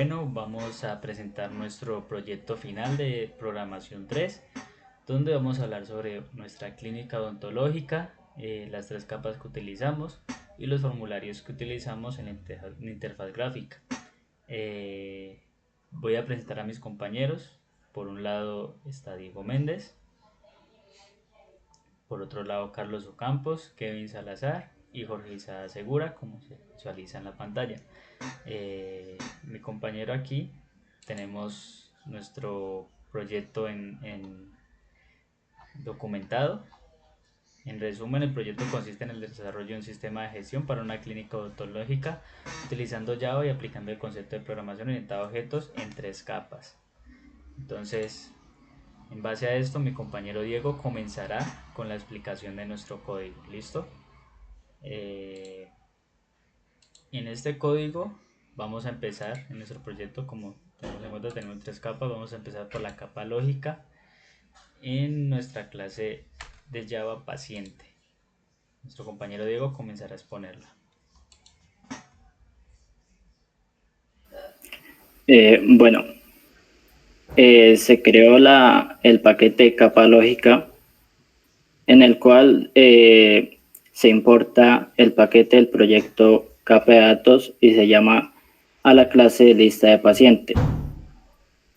Bueno, vamos a presentar nuestro proyecto final de programación 3, donde vamos a hablar sobre nuestra clínica odontológica, las tres capas que utilizamos y los formularios que utilizamos en la interfaz gráfica. Voy a presentar a mis compañeros. Por un lado está Diego Méndez, por otro lado Carlos Ocampos, Kevin Salazar y Jorge Isada Segura, como se visualiza en la pantalla. Mi compañero aquí tenemos nuestro proyecto en documentado. En resumen, el proyecto consiste en el desarrollo de un sistema de gestión para una clínica odontológica utilizando Java y aplicando el concepto de programación orientada a objetos en tres capas. Entonces, en base a esto, mi compañero Diego comenzará con la explicación de nuestro código. ¿Listo? En este código vamos a empezar en nuestro proyecto, como tenemos en cuenta, tenemos tres capas. Vamos a empezar por la capa lógica en nuestra clase de Java paciente. Nuestro compañero Diego comenzará a exponerla. Bueno, se creó el paquete capa lógica en el cual se importa el paquete del proyecto capa de datos y se llama a la clase lista de paciente.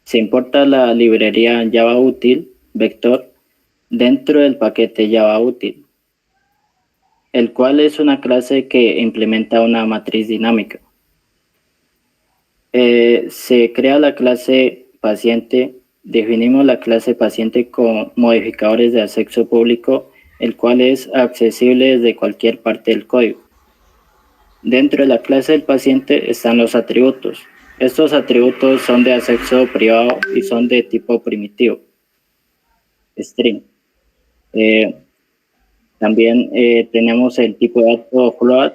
Se importa la librería Java útil vector dentro del paquete Java útil, el cual es una clase que implementa una matriz dinámica. Se crea la clase paciente. Definimos la clase paciente con modificadores de acceso público, el cual es accesible desde cualquier parte del código. Dentro de la clase del paciente están los atributos. Estos atributos son de acceso privado y son de tipo primitivo, string. También tenemos el tipo de dato float.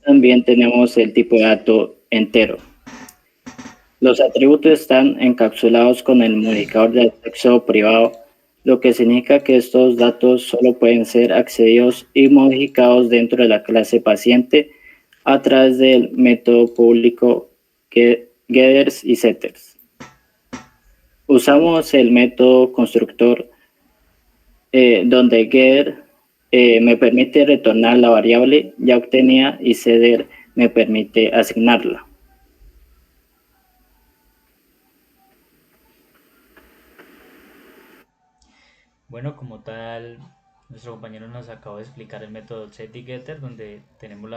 También tenemos el tipo de dato entero. Los atributos están encapsulados con el modificador de acceso privado, lo que significa que estos datos solo pueden ser accedidos y modificados dentro de la clase paciente a través del método público getters y setters. Usamos el método constructor donde getter me permite retornar la variable ya obtenida y setter me permite asignarla. Bueno, como tal, nuestro compañero nos acabó de explicar el método setYgetter, donde tenemos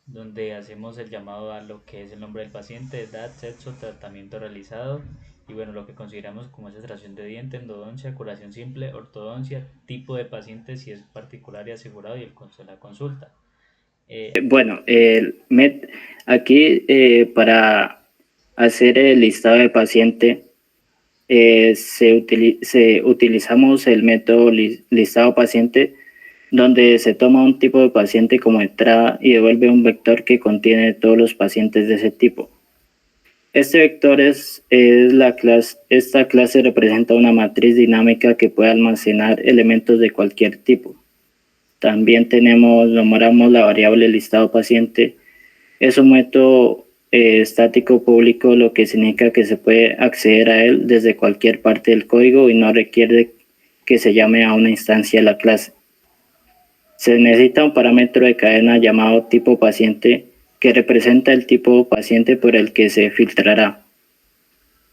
donde hacemos el llamado a lo que es el nombre del paciente, edad, sexo, tratamiento realizado y bueno, lo que consideramos como es extracción de diente, endodoncia, curación simple, ortodoncia, tipo de paciente si es particular y asegurado y el costo de la consulta. Bueno, aquí para hacer el listado de paciente utilizamos el método listado paciente, donde se toma un tipo de paciente como entrada y devuelve un vector que contiene todos los pacientes de ese tipo. Este vector esta clase representa una matriz dinámica que puede almacenar elementos de cualquier tipo. También nombramos la variable listado paciente. Es un método estático público, lo que significa que se puede acceder a él desde cualquier parte del código y no requiere que se llame a una instancia de la clase. Se necesita un parámetro de cadena llamado tipo paciente que representa el tipo paciente por el que se filtrará.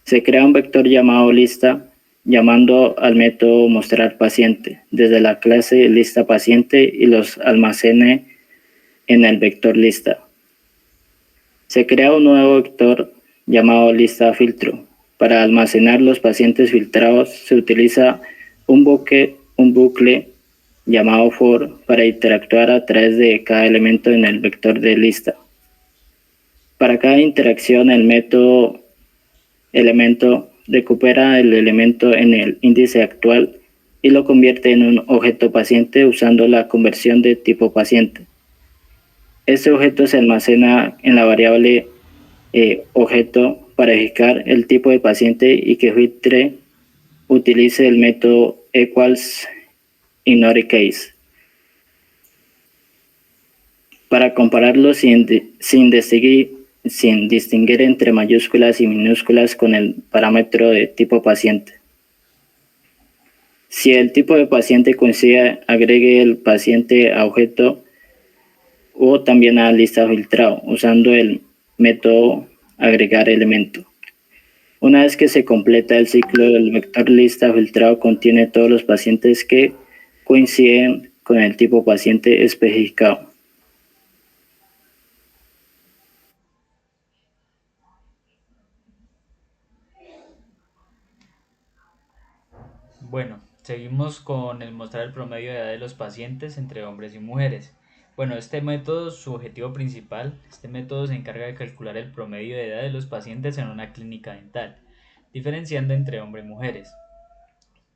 Se crea un vector llamado lista llamando al método mostrar paciente desde la clase lista paciente y los almacene en el vector lista. Se crea un nuevo vector llamado lista filtro. Para almacenar los pacientes filtrados se utiliza un bucle llamado for para interactuar a través de cada elemento en el vector de lista. Para cada interacción el elemento recupera el elemento en el índice actual y lo convierte en un objeto paciente usando la conversión de tipo paciente. Este objeto se almacena en la variable objeto para verificar el tipo de paciente y que filtre utilice el método equals ignore case. Para compararlo sin distinguir sin distinguir entre mayúsculas y minúsculas con el parámetro de tipo paciente. Si el tipo de paciente coincide, agregue el paciente a objeto o también a lista filtrado usando el método agregar elemento. Una vez que se completa el ciclo, el vector lista filtrado contiene todos los pacientes que coinciden con el tipo paciente especificado. Bueno, seguimos con el mostrar el promedio de edad de los pacientes entre hombres y mujeres. Bueno, este método, su objetivo principal, este método se encarga de calcular el promedio de edad de los pacientes en una clínica dental, diferenciando entre hombres y mujeres.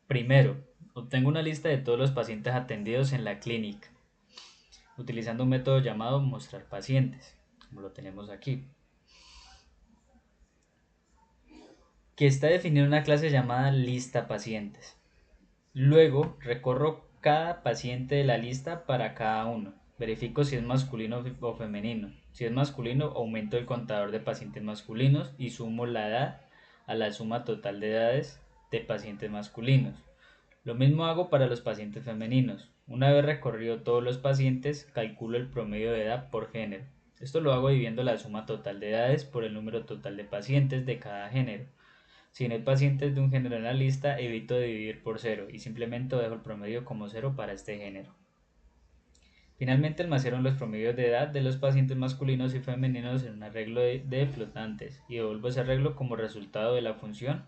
Primero, obtengo una lista de todos los pacientes atendidos en la clínica, utilizando un método llamado mostrar pacientes, como lo tenemos aquí, que está definido en una clase llamada lista pacientes. Luego recorro cada paciente de la lista para cada uno. Verifico si es masculino o femenino. Si es masculino, aumento el contador de pacientes masculinos y sumo la edad a la suma total de edades de pacientes masculinos. Lo mismo hago para los pacientes femeninos. Una vez recorrido todos los pacientes, calculo el promedio de edad por género. Esto lo hago dividiendo la suma total de edades por el número total de pacientes de cada género. Si no hay pacientes de un género en la lista, evito dividir por 0 y simplemente dejo el promedio como 0 para este género. Finalmente almaceno los promedios de edad de los pacientes masculinos y femeninos en un arreglo de flotantes y devuelvo ese arreglo como resultado de la función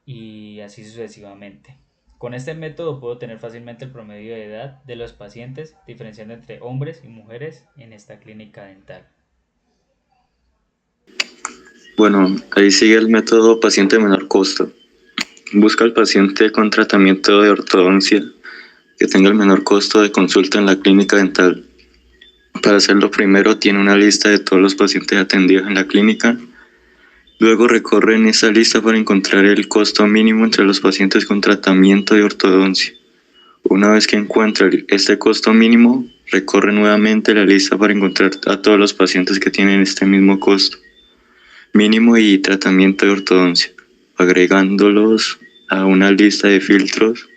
y así sucesivamente. Con este método puedo tener fácilmente el promedio de edad de los pacientes, diferenciando entre hombres y mujeres en esta clínica dental. Bueno, ahí sigue el método paciente de menor costo. Busca al paciente con tratamiento de ortodoncia que tenga el menor costo de consulta en la clínica dental. Para hacerlo, primero tiene una lista de todos los pacientes atendidos en la clínica. Luego recorre en esa lista para encontrar el costo mínimo entre los pacientes con tratamiento de ortodoncia. Una vez que encuentra este costo mínimo, recorre nuevamente la lista para encontrar a todos los pacientes que tienen este mismo costo mínimo y tratamiento de ortodoncia, agregándolos a una lista de filtros.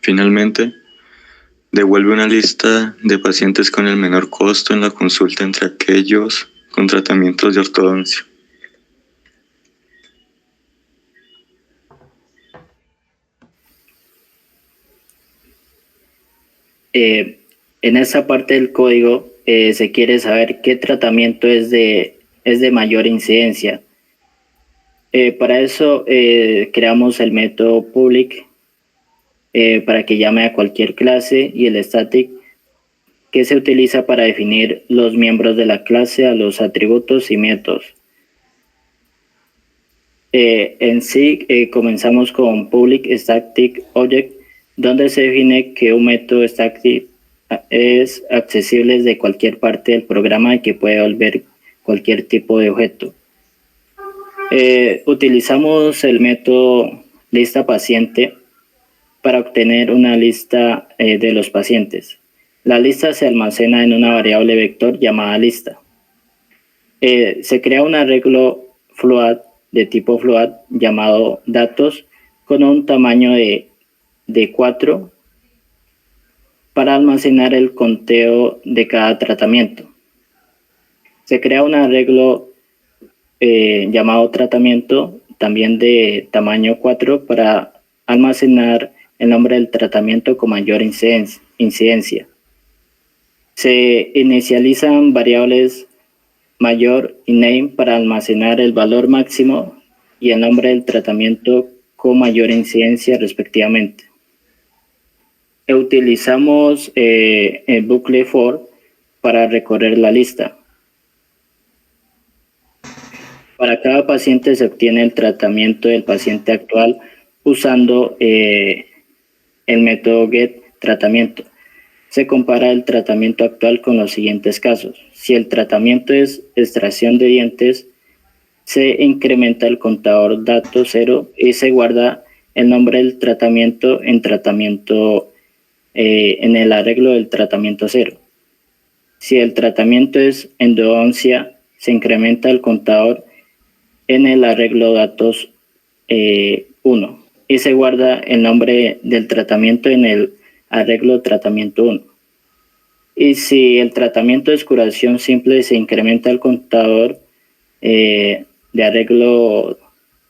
Finalmente, devuelve una lista de pacientes con el menor costo en la consulta entre aquellos con tratamientos de ortodoncia. En esa parte del código se quiere saber qué tratamiento es de mayor incidencia. Para eso creamos el método public para que llame a cualquier clase y el static que se utiliza para definir los miembros de la clase, a los atributos y métodos. En sí comenzamos con public static object, donde se define que un método static es accesible desde cualquier parte del programa y que puede volver cualquier tipo de objeto. Utilizamos el método lista paciente para obtener una lista de los pacientes. La lista se almacena en una variable vector llamada lista. Se crea un arreglo float de tipo float llamado datos con un tamaño de 4 para almacenar el conteo de cada tratamiento. Se crea un arreglo llamado tratamiento también de tamaño 4 para almacenar el nombre del tratamiento con mayor incidencia. Se inicializan variables mayor y name para almacenar el valor máximo y el nombre del tratamiento con mayor incidencia respectivamente. Utilizamos el bucle for para recorrer la lista. Para cada paciente se obtiene el tratamiento del paciente actual usando el método getTratamiento. Se compara el tratamiento actual con los siguientes casos. Si el tratamiento es extracción de dientes, se incrementa el contador dato 0 y se guarda el nombre del tratamiento en el arreglo del tratamiento 0. Si el tratamiento es endodoncia, se incrementa el contador en el arreglo datos 1 y se guarda el nombre del tratamiento en el arreglo tratamiento 1. Y si el tratamiento es curación simple, se incrementa el contador de arreglo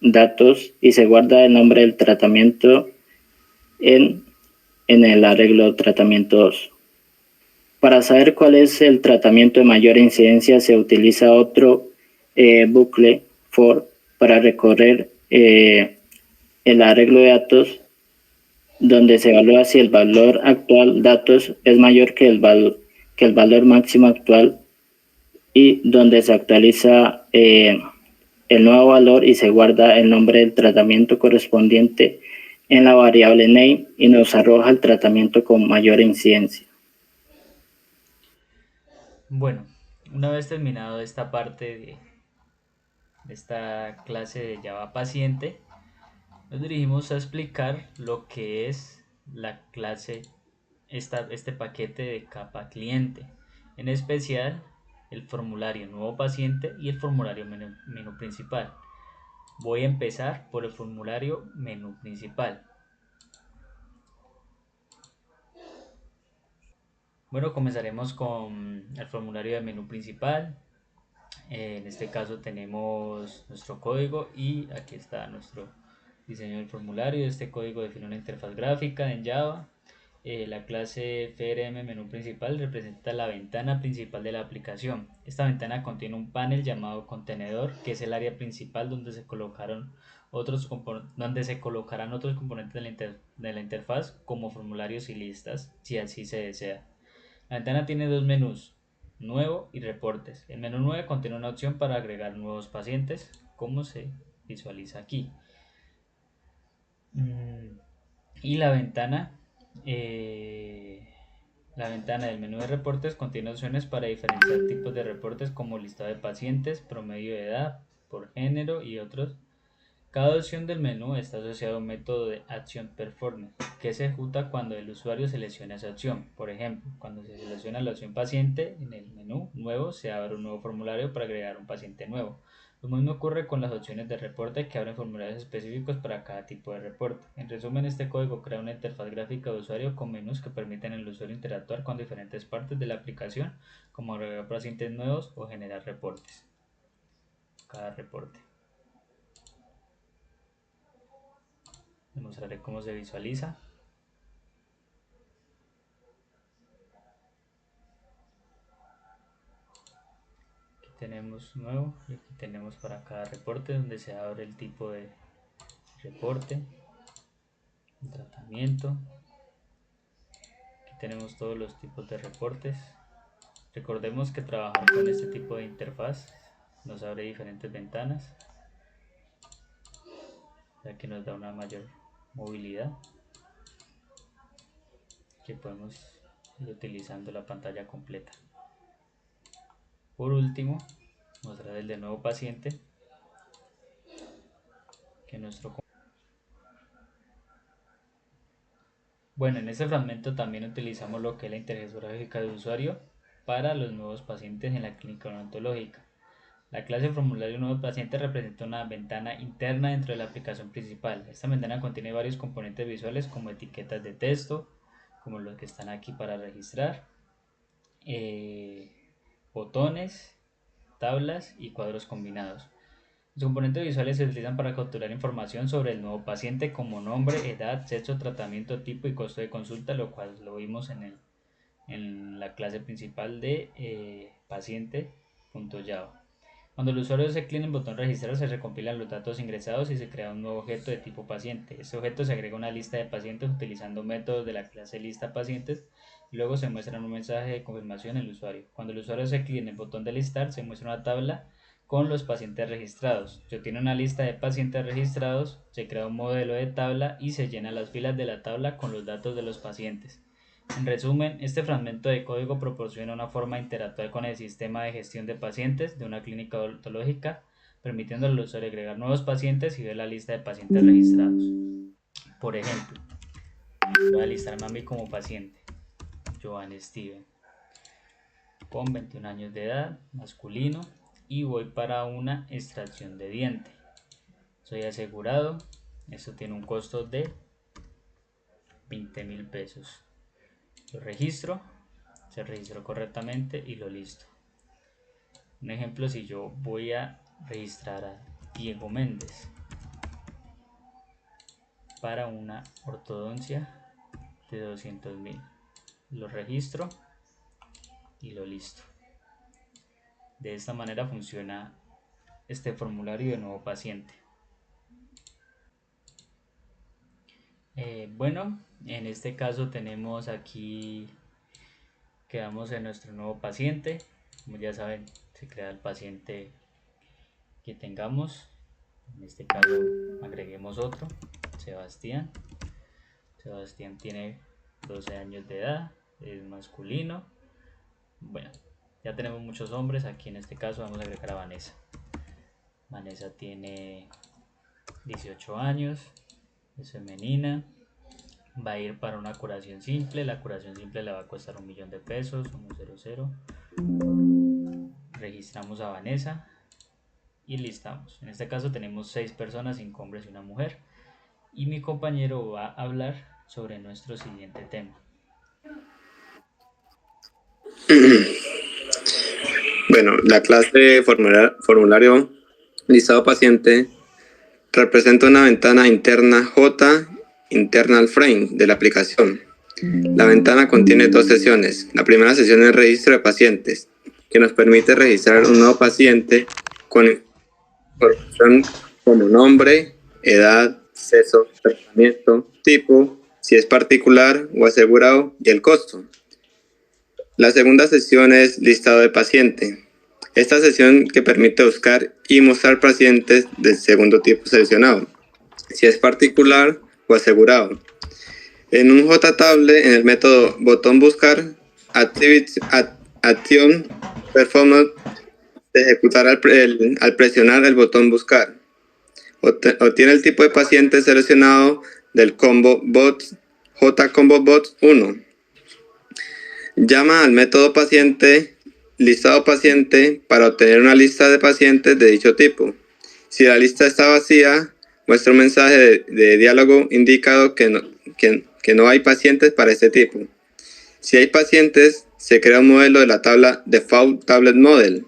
datos y se guarda el nombre del tratamiento en el arreglo tratamiento 2. Para saber cuál es el tratamiento de mayor incidencia, se utiliza otro bucle for para recorrer el arreglo de datos, donde se evalúa si el valor actual datos es mayor que el valor máximo actual, y donde se actualiza el nuevo valor y se guarda el nombre del tratamiento correspondiente en la variable name y nos arroja el tratamiento con mayor incidencia. Bueno, una vez terminado esta parte de esta clase de Java paciente, nos dirigimos a explicar lo que es la clase, este paquete de capa cliente, en especial el formulario nuevo paciente y el formulario menú principal. Voy a empezar por el formulario menú principal. Bueno, comenzaremos con el formulario de menú principal. En este caso tenemos nuestro código y aquí está nuestro diseño del formulario. Este código define una interfaz gráfica en Java. La clase FRM menú principal representa la ventana principal de la aplicación. Esta ventana contiene un panel llamado contenedor, que es el área principal donde se colocarán otros componentes de la interfaz, como formularios y listas, si así se desea. La ventana tiene dos menús, nuevo y reportes. El menú 9 contiene una opción para agregar nuevos pacientes, como se visualiza aquí. Y la ventana del menú de reportes contiene opciones para diferenciar tipos de reportes, como listado de pacientes, promedio de edad, por género y otros. Cada opción del menú está asociada a un método de ActionPerformance que se ejecuta cuando el usuario selecciona esa opción. Por ejemplo, cuando se selecciona la opción paciente en el menú nuevo, se abre un nuevo formulario para agregar un paciente nuevo. Lo mismo ocurre con las opciones de reporte, que abren formularios específicos para cada tipo de reporte. En resumen, este código crea una interfaz gráfica de usuario con menús que permiten al usuario interactuar con diferentes partes de la aplicación, como agregar pacientes nuevos o generar reportes. Cada reporte. Les mostraré cómo se visualiza. Aquí tenemos nuevo y aquí tenemos para cada reporte, donde se abre el tipo de reporte, el tratamiento. Aquí tenemos todos los tipos de reportes. Recordemos que trabajar con este tipo de interfaz nos abre diferentes ventanas, ya que nos da una mayor movilidad, que podemos ir utilizando la pantalla completa. Por último, mostrar el de nuevo paciente, que Bueno, en este fragmento también utilizamos lo que es la interfaz gráfica de usuario para los nuevos pacientes en la clínica odontológica. La clase formulario nuevo paciente representa una ventana interna dentro de la aplicación principal. Esta ventana contiene varios componentes visuales, como etiquetas de texto, como los que están aquí para registrar, botones, tablas y cuadros combinados. Los componentes visuales se utilizan para capturar información sobre el nuevo paciente, como nombre, edad, sexo, tratamiento, tipo y costo de consulta, lo cual lo vimos en la clase principal de paciente.java. Cuando el usuario hace clic en el botón registrar, se recompilan los datos ingresados y se crea un nuevo objeto de tipo paciente. Este objeto se agrega a una lista de pacientes utilizando métodos de la clase lista pacientes, y luego se muestra un mensaje de confirmación al usuario. Cuando el usuario hace clic en el botón de listar, se muestra una tabla con los pacientes registrados. Se obtiene una lista de pacientes registrados, se crea un modelo de tabla y se llenan las filas de la tabla con los datos de los pacientes. En resumen, este fragmento de código proporciona una forma de interactuar con el sistema de gestión de pacientes de una clínica odontológica, permitiendo al usuario agregar nuevos pacientes y ver la lista de pacientes registrados. Por ejemplo, voy a listarme a mí como paciente, Joan Steven, con 21 años de edad, masculino, y voy para una extracción de diente. Soy asegurado, esto tiene un costo de 20.000 pesos. Lo registro, se registró correctamente y lo listo. Un ejemplo, si yo voy a registrar a Diego Méndez para una ortodoncia de 200.000, lo registro y lo listo. De esta manera funciona este formulario de nuevo paciente. Bueno, en este caso tenemos aquí, quedamos en nuestro nuevo paciente. Como ya saben, se crea el paciente que tengamos. En este caso agreguemos otro, Sebastián. Sebastián tiene 12 años de edad, es masculino. Bueno, ya tenemos muchos hombres. Aquí en este caso vamos a agregar a Vanessa. Vanessa tiene 18 años, es femenina, va a ir para una curación simple. La curación simple le va a costar 1.000.000 de pesos, 100. Registramos a Vanessa y listamos. En este caso tenemos 6 personas, 5 hombres y una mujer. Y mi compañero va a hablar sobre nuestro siguiente tema. Bueno, la clase formulario listado paciente representa una ventana interna J internal frame de la aplicación. La ventana contiene 2 sesiones. La primera sesión es registro de pacientes, que nos permite registrar un nuevo paciente con información como nombre, edad, sexo, tratamiento, tipo, si es particular o asegurado y el costo. La segunda sesión es listado de paciente. Esta sesión que permite buscar y mostrar pacientes del segundo tipo seleccionado, si es particular o asegurado. En un JTable, en el método botón buscar, action performance se ejecutará al presionar el botón buscar. Obtiene el tipo de paciente seleccionado del combo bots JCombo bots 1. Llama al método paciente listado paciente para obtener una lista de pacientes de dicho tipo. Si la lista está vacía, muestra un mensaje de diálogo indicado que no hay pacientes para este tipo. Si hay pacientes, se crea un modelo de la tabla Default Tablet Model.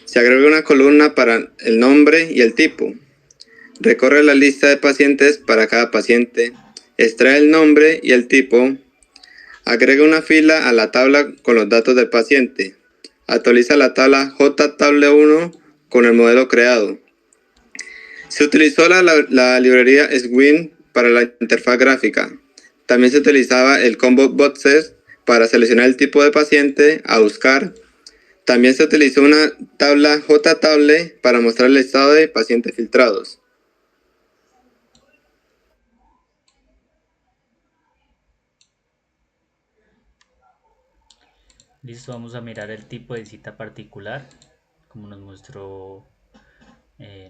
Se agrega una columna para el nombre y el tipo. Recorre la lista de pacientes para cada paciente. Extrae el nombre y el tipo. Agrega una fila a la tabla con los datos del paciente. Actualiza la tabla JTable1 con el modelo creado. Se utilizó la librería Swing para la interfaz gráfica. También se utilizaba el combo boxes para seleccionar el tipo de paciente a buscar. También se utilizó una tabla JTable para mostrar el listado de pacientes filtrados. Listo, vamos a mirar el tipo de cita particular, como nos mostró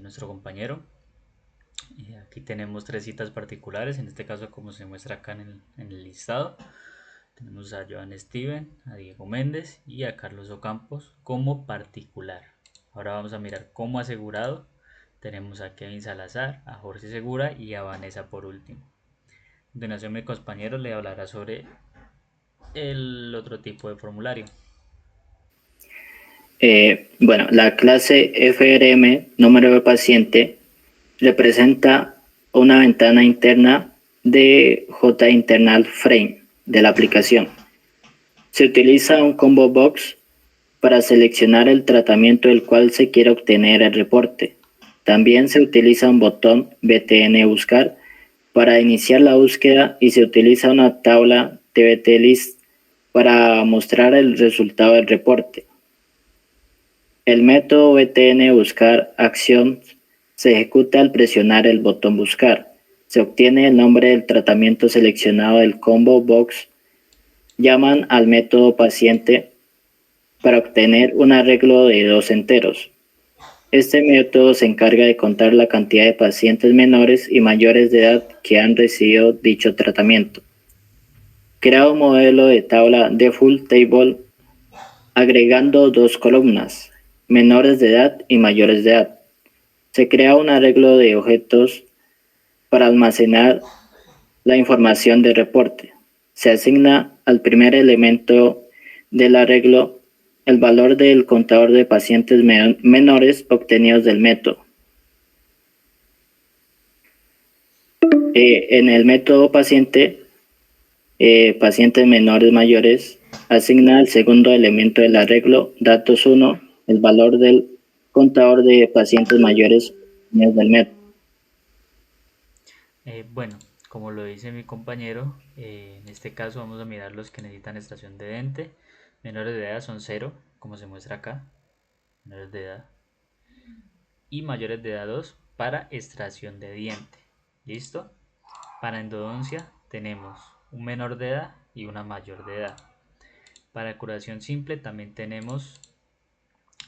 nuestro compañero. Aquí tenemos 3 citas particulares, en este caso como se muestra acá en el listado. Tenemos a Joan Steven, a Diego Méndez y a Carlos Ocampos como particular. Ahora vamos a mirar como asegurado. Tenemos a Kevin Salazar, a Jorge Segura y a Vanessa por último. A continuación mi compañero le hablará sobre el otro tipo de formulario. Bueno, la clase FRM, número de paciente, representa una ventana interna de J internal frame de la aplicación. Se utiliza un combo box para seleccionar el tratamiento del cual se quiere obtener el reporte. También se utiliza un botón BTN buscar para iniciar la búsqueda y se utiliza una tabla TBT list para mostrar el resultado del reporte. El método BTN buscar acción se ejecuta al presionar el botón buscar. Se obtiene el nombre del tratamiento seleccionado del combo box. Llaman al método paciente para obtener un arreglo de 2 enteros. Este método se encarga de contar la cantidad de pacientes menores y mayores de edad que han recibido dicho tratamiento. Crea un modelo de tabla Default Table agregando 2 columnas. menores de edad y mayores de edad. Se crea un arreglo de objetos para almacenar la información de reporte. Se asigna al primer elemento del arreglo el valor del contador de pacientes menores obtenidos del método. En el método pacientes menores mayores, asigna al segundo elemento del arreglo, datos 1, el valor del contador de pacientes mayores del método. Bueno, como lo dice mi compañero, en este caso vamos a mirar los que necesitan extracción de diente. Menores de edad son 0, como se muestra acá, menores de edad. Y mayores de edad 2 para extracción de diente. ¿Listo? Para endodoncia tenemos un menor de edad y una mayor de edad. Para curación simple también tenemos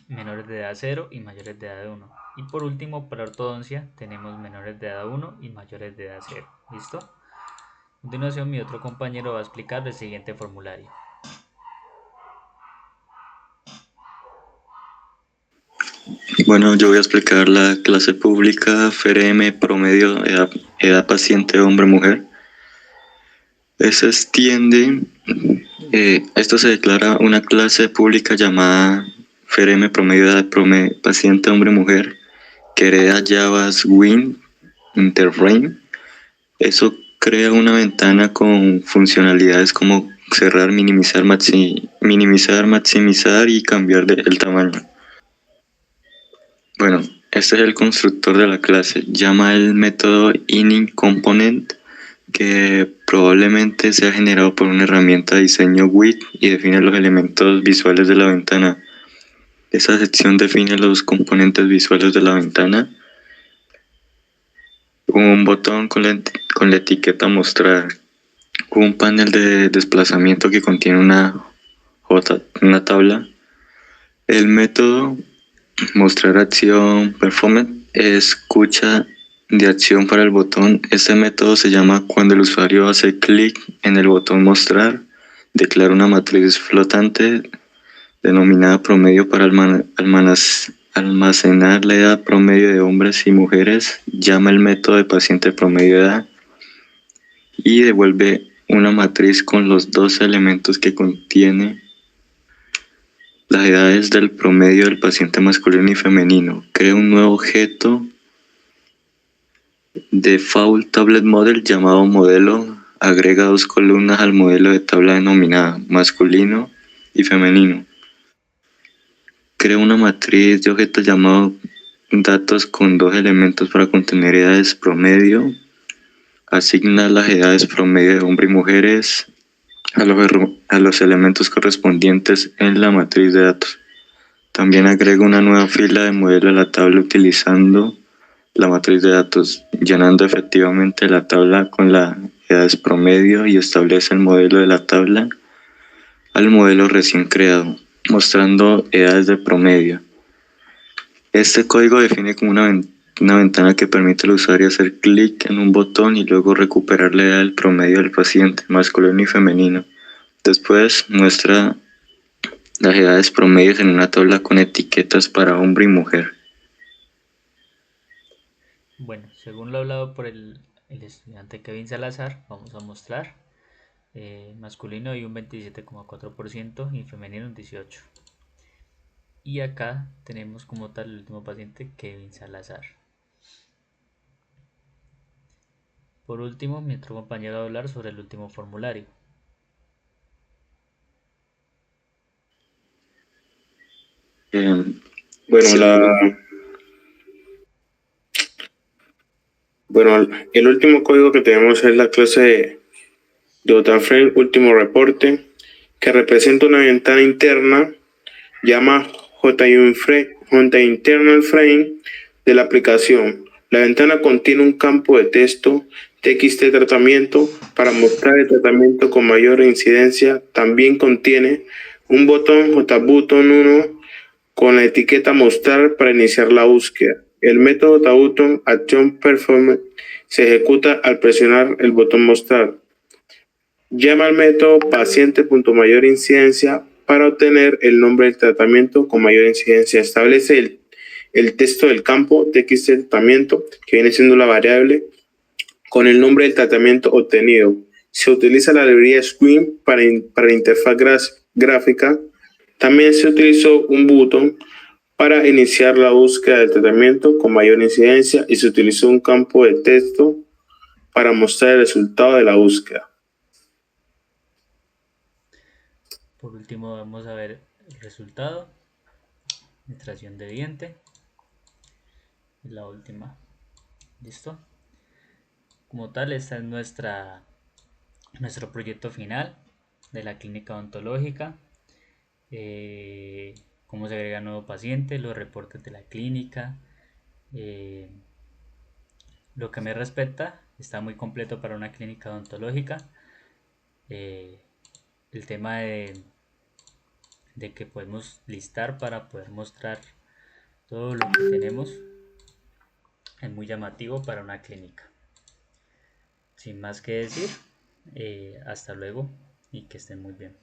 menores de edad 0 y mayores de edad 1. Y por último, para ortodoncia tenemos menores de edad 1 y mayores de edad 0. ¿Listo? A continuación, mi otro compañero va a explicar el siguiente formulario. Bueno, yo voy a explicar la clase pública FRM promedio edad paciente hombre-mujer. Se extiende, esto se declara una clase pública llamada FRM promedio edad paciente hombre-mujer que hereda Javas Win Interframe. Eso crea una ventana con funcionalidades como cerrar, minimizar, maximizar y cambiar el tamaño. Bueno, este es el constructor de la clase. Llama el método initComponent, que probablemente sea generado por una herramienta de diseño WIT y define los elementos visuales de la ventana. Esa sección define los componentes visuales de la ventana. Un botón con la etiqueta mostrar. Un panel de desplazamiento que contiene una tabla. El método mostrar acción performance escucha de acción para el botón. Este método se llama cuando el usuario hace clic en el botón mostrar, declara una matriz flotante denominada promedio para almacenar la edad promedio de hombres y mujeres, llama el método de paciente promedio de edad y devuelve una matriz con los dos elementos que contiene las edades del promedio del paciente masculino y femenino. Crea un nuevo objeto default tablet model llamado modelo. Agrega dos columnas al modelo de tabla denominada masculino y femenino. Crea una matriz de objetos llamado datos con dos elementos para contener edades promedio. Asigna las edades promedio de hombres y mujeres a los elementos correspondientes en la matriz de datos. También agrega una nueva fila de modelo a la tabla utilizando la matriz de datos, llenando efectivamente la tabla con las edades promedio y establece el modelo de la tabla al modelo recién creado, mostrando edades de promedio. Este código define como una ventana que permite al usuario hacer clic en un botón y luego recuperar la edad del promedio del paciente, masculino y femenino. Después muestra las edades promedios en una tabla con etiquetas para hombre y mujer. Bueno, según lo hablado por el estudiante Kevin Salazar, vamos a mostrar masculino hay un 27,4% y femenino un 18%. Y acá tenemos como tal el último paciente, Kevin Salazar. Por último, mi otro compañero va a hablar sobre el último formulario. Bueno, el último código que tenemos es la clase de OtaFrame último reporte, que representa una ventana interna, llama JInternal Frame de la aplicación. La ventana contiene un campo de texto TXT tratamiento para mostrar el tratamiento con mayor incidencia. También contiene un botón JButton 1 con la etiqueta mostrar para iniciar la búsqueda. El método JButton Action Performance se ejecuta al presionar el botón mostrar. Llama al método paciente.mayor incidencia para obtener el nombre del tratamiento con mayor incidencia. Establece el texto del campo TXT tratamiento, que viene siendo la variable, con el nombre del tratamiento obtenido. Se utiliza la librería Screen para la interfaz gráfica. También se utilizó un botón para iniciar la búsqueda del tratamiento con mayor incidencia y se utilizó un campo de texto para mostrar el resultado de la búsqueda. Por último vamos a ver el resultado, extracción de diente, y la última. ¿Listo? Como tal, esta es nuestro proyecto final de la clínica odontológica. Cómo se agrega nuevo paciente, los reportes de la clínica. Lo que me respecta, está muy completo para una clínica odontológica. El tema de que podemos listar para poder mostrar todo lo que tenemos es muy llamativo para una clínica. Sin más que decir, hasta luego y que estén muy bien.